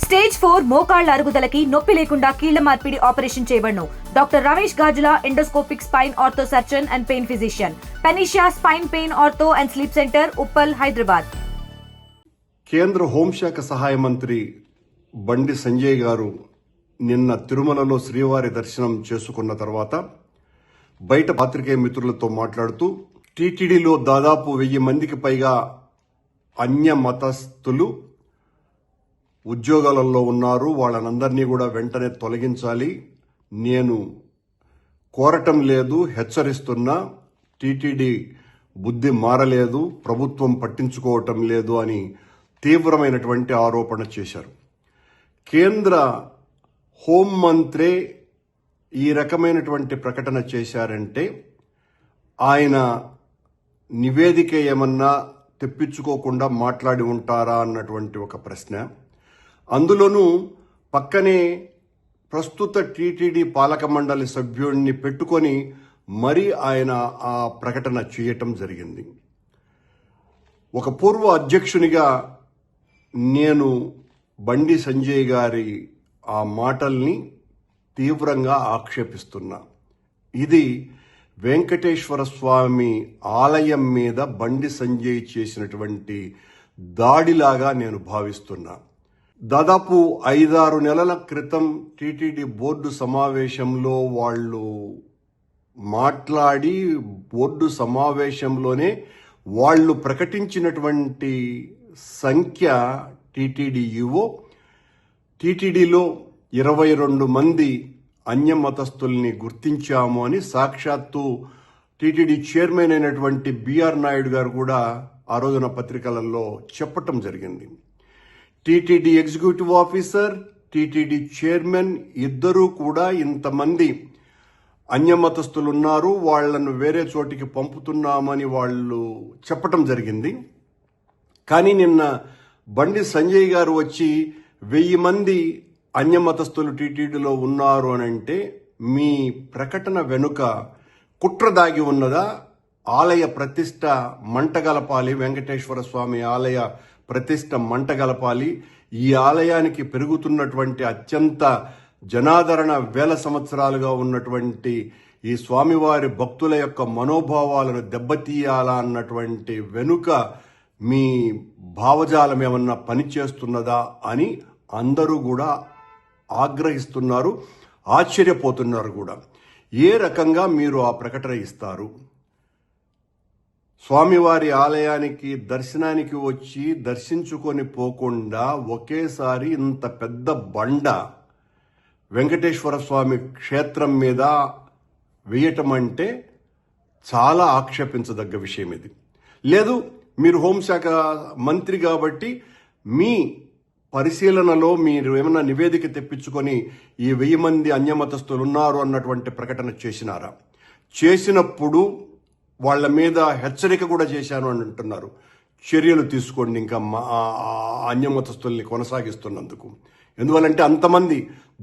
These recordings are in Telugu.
స్టేజ్ 4 మోకాళ్ల అరుగుదలకి నొప్పి లేకుండా కీళ్ల మార్పిడి ఆపరేషన్ చేయబడును. Doctor Ramesh Gajula, endoscopic spine ortho surgeon and pain physician, పెనిషియా spine pain ortho and sleep centre, Uppal, Hyderabad. కేంద్ర హోంశాఖ సహాయ మంత్రి బండి సంజయ్ గారు నిన్న తిరుమలలో శ్రీవారి దర్శనం చేసుకున్న తర్వాత బయట పాత్రికేయ మిత్రులతో మాట్లాడుతూ టీటీడీలో దాదాపు 1000 మందికి పైగా అన్య మతస్థులు ఉద్యోగాలలో ఉన్నారు. వాళ్ళనందరినీ కూడా వెంటనే తొలగించాలి. నేను కోరటం లేదు, హెచ్చరిస్తున్నా. టీటీడీ బుద్ధి మారలేదు, ప్రభుత్వం పట్టించుకోవటం లేదు అని తీవ్రమైనటువంటి ఆరోపణ చేశారు. కేంద్ర హోంమంత్రే ఈ రకమైనటువంటి ప్రకటన చేశారంటే ఆయన నివేదిక ఏమన్నా తెప్పించుకోకుండా మాట్లాడి ఉంటారా అన్నటువంటి ఒక ప్రశ్న. అందులోనూ పక్కనే ప్రస్తుత టీటీడీ పాలక మండలి సభ్యుడిని పెట్టుకొని మరి ఆయన ఆ ప్రకటన చేయటం జరిగింది. ఒక పూర్వ అధ్యక్షునిగా నేను బండి సంజయ్ గారి ఆ మాటల్ని తీవ్రంగా ఆక్షేపిస్తున్నా. ఇది వెంకటేశ్వర స్వామి ఆలయం మీద బండి సంజయ్ చేసినటువంటి దాడిలాగా నేను భావిస్తున్నా. దాదాపు 5-6 నెలల క్రితం టీటీడీ బోర్డు సమావేశంలో వాళ్ళు మాట్లాడి బోర్డు సమావేశంలోనే వాళ్ళు ప్రకటించినటువంటి సంఖ్య టీటీడీ ఈవో టీటీడీలో 22 మంది అన్య మతస్థుల్ని గుర్తించాము అని సాక్షాత్తు టీటీడీ చైర్మన్ అయినటువంటి బిఆర్ నాయుడు గారు కూడా ఆ రోజున పత్రికలలో చెప్పటం జరిగింది. TTD executive officer, TTD chairman ఇద్దరూ కూడా ఇంతమంది అన్యమతస్థులు ఉన్నారు, వాళ్లను వేరే చోటికి పంపుతున్నామని వాళ్ళు చెప్పటం జరిగింది. కానీ నిన్న బండి సంజయ్ గారు వచ్చి 1000 మంది అన్యమతస్థులు టీటీడీలో ఉన్నారు అని అంటే మీ ప్రకటన వెనుక కుట్ర దాగి ఉన్నదా? ఆలయ ప్రతిష్ట మంటగలపాలి, వెంకటేశ్వర స్వామి ఆలయ ప్రతిష్ట మంటగలపాలి. ఈ ఆలయానికి పెరుగుతున్నటువంటి అత్యంత జనాదరణ వేల సంవత్సరాలుగా ఉన్నటువంటి ఈ స్వామివారి భక్తుల యొక్క మనోభావాలను దెబ్బతీయాలా అన్నటువంటి వెనుక మీ భావజాలం ఏమన్నా పనిచేస్తున్నదా అని అందరూ కూడా ఆగ్రహిస్తున్నారు, ఆశ్చర్యపోతున్నారు కూడా. ఏ రకంగా మీరు ఆ ప్రకటన ఇస్తారు? స్వామివారి ఆలయానికి దర్శనానికి వచ్చి దర్శించుకొని పోకుండా ఒకేసారి ఇంత పెద్ద బండ వెంకటేశ్వర స్వామి క్షేత్రం మీద వేయటం అంటే చాలా ఆక్షేపించదగ్గ విషయం ఇది. లేదు, మీరు హోంశాఖ మంత్రి కాబట్టి మీ పరిశీలనలో మీరు ఏమైనా నివేదిక తెప్పించుకొని ఈ 1000 మంది అన్యమతస్థులు ఉన్నారు అన్నటువంటి ప్రకటన చేసినారా? చేసినప్పుడు వాళ్ళ మీద హెచ్చరిక కూడా చేశాను అని అంటున్నారు. చర్యలు తీసుకోండి ఇంకా అన్యమతస్థుల్ని కొనసాగిస్తున్నందుకు. ఎందువల్లంటే అంతమంది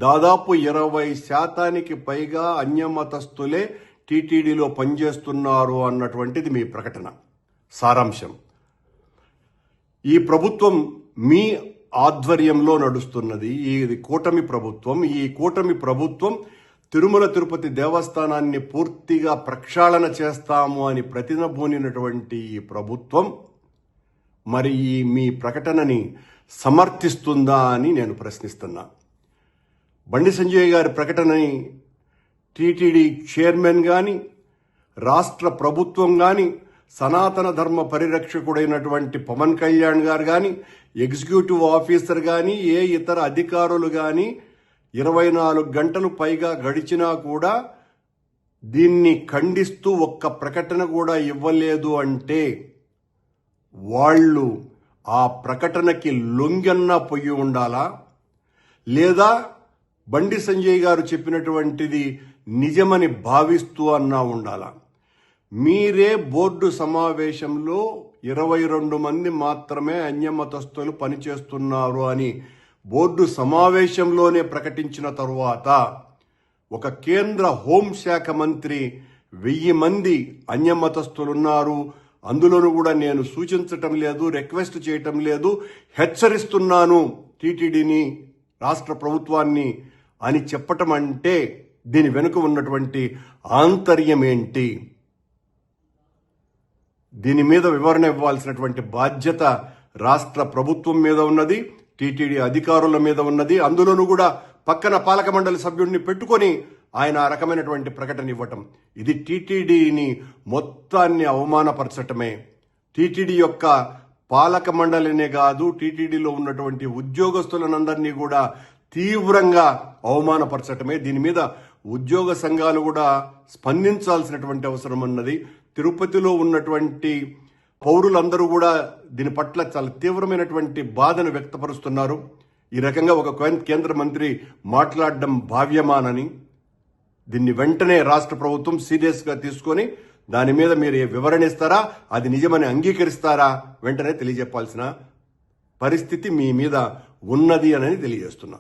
దాదాపు 20% పైగా అన్యమతస్థులే టీటీడీలో పనిచేస్తున్నారు అన్నటువంటిది మీ ప్రకటన సారాంశం. ఈ ప్రభుత్వం మీ ఆధ్వర్యంలో నడుస్తున్నది. ఇది కూటమి ప్రభుత్వం. ఈ కూటమి ప్రభుత్వం తిరుమల తిరుపతి దేవస్థానాన్ని పూర్తిగా ప్రక్షాళన చేస్తాము అని ప్రతినబూనినటువంటి ఈ ప్రభుత్వం మరి ఈ మీ ప్రకటనని సమర్థిస్తుందా అని నేను ప్రశ్నిస్తున్నా. బండి సంజయ్ గారి ప్రకటనని టీటీడీ చైర్మన్ కానీ, రాష్ట్ర ప్రభుత్వం కానీ, సనాతన ధర్మ పరిరక్షకుడైనటువంటి పవన్ కళ్యాణ్ గారు కానీ, ఎగ్జిక్యూటివ్ ఆఫీసర్ కానీ, ఏ ఇతర అధికారులు కానీ 24 గంటలు పైగా గడిచినా కూడా దీన్ని ఖండిస్తూ ఒక్క ప్రకటన కూడా ఇవ్వలేదు అంటే వాళ్ళు ఆ ప్రకటనకి లొంగన్నా పొయ్యి ఉండాలా, లేదా బండి సంజయ్ గారు చెప్పినటువంటిది నిజమని భావిస్తూ అన్నా ఉండాలా? మీరే బోర్డు సమావేశంలో 22 మంది మాత్రమే అన్యమతస్థులు పనిచేస్తున్నారు అని బోర్డు సమావేశంలోనే ప్రకటించిన తరువాత ఒక కేంద్ర హోంశాఖ మంత్రి 1000 మంది అన్యమతస్థులున్నారు, అందులోనూ కూడా నేను సూచించటం లేదు, రిక్వెస్ట్ చేయటం లేదు, హెచ్చరిస్తున్నాను టీటీడీని రాష్ట్ర ప్రభుత్వాన్ని అని చెప్పటం అంటే దీని వెనుక ఉన్నటువంటి ఆంతర్యం ఏంటి? దీని మీద వివరణ ఇవ్వాల్సినటువంటి బాధ్యత రాష్ట్ర ప్రభుత్వం మీద ఉన్నది, టీటీడీ అధికారుల మీద ఉన్నది. అందులోనూ కూడా పక్కన పాలక మండలి సభ్యుడిని పెట్టుకొని ఆయన ఆ రకమైనటువంటి ప్రకటన ఇవ్వటం, ఇది టీటీడీని మొత్తాన్ని అవమానపరచటమే. టీటీడీ యొక్క పాలక మండలినే కాదు, టీటీడీలో ఉన్నటువంటి ఉద్యోగస్తులనందరినీ కూడా తీవ్రంగా అవమానపరచటమే. దీని మీద ఉద్యోగ సంఘాలు కూడా స్పందించాల్సినటువంటి అవసరం ఉన్నది. తిరుపతిలో ఉన్నటువంటి పౌరులందరూ కూడా దీని పట్ల చాలా తీవ్రమైనటువంటి బాధను వ్యక్తపరుస్తున్నారు. ఈ రకంగా ఒక కేంద్ర మంత్రి మాట్లాడడం భావ్యమానని, దీన్ని వెంటనే రాష్ట్ర ప్రభుత్వం సీరియస్గా తీసుకొని దాని మీద మీరు వివరణ ఇస్తారా, అది నిజమని అంగీకరిస్తారా, వెంటనే తెలియజెప్పాల్సిన పరిస్థితి మీ మీద ఉన్నది అని తెలియజేస్తున్నా.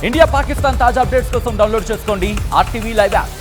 ఇండియా పాకిస్తాన్ తాజా అప్డేట్స్ కోసం డౌన్లోడ్ చేసుకోండి RTV లైవ్ యాప్.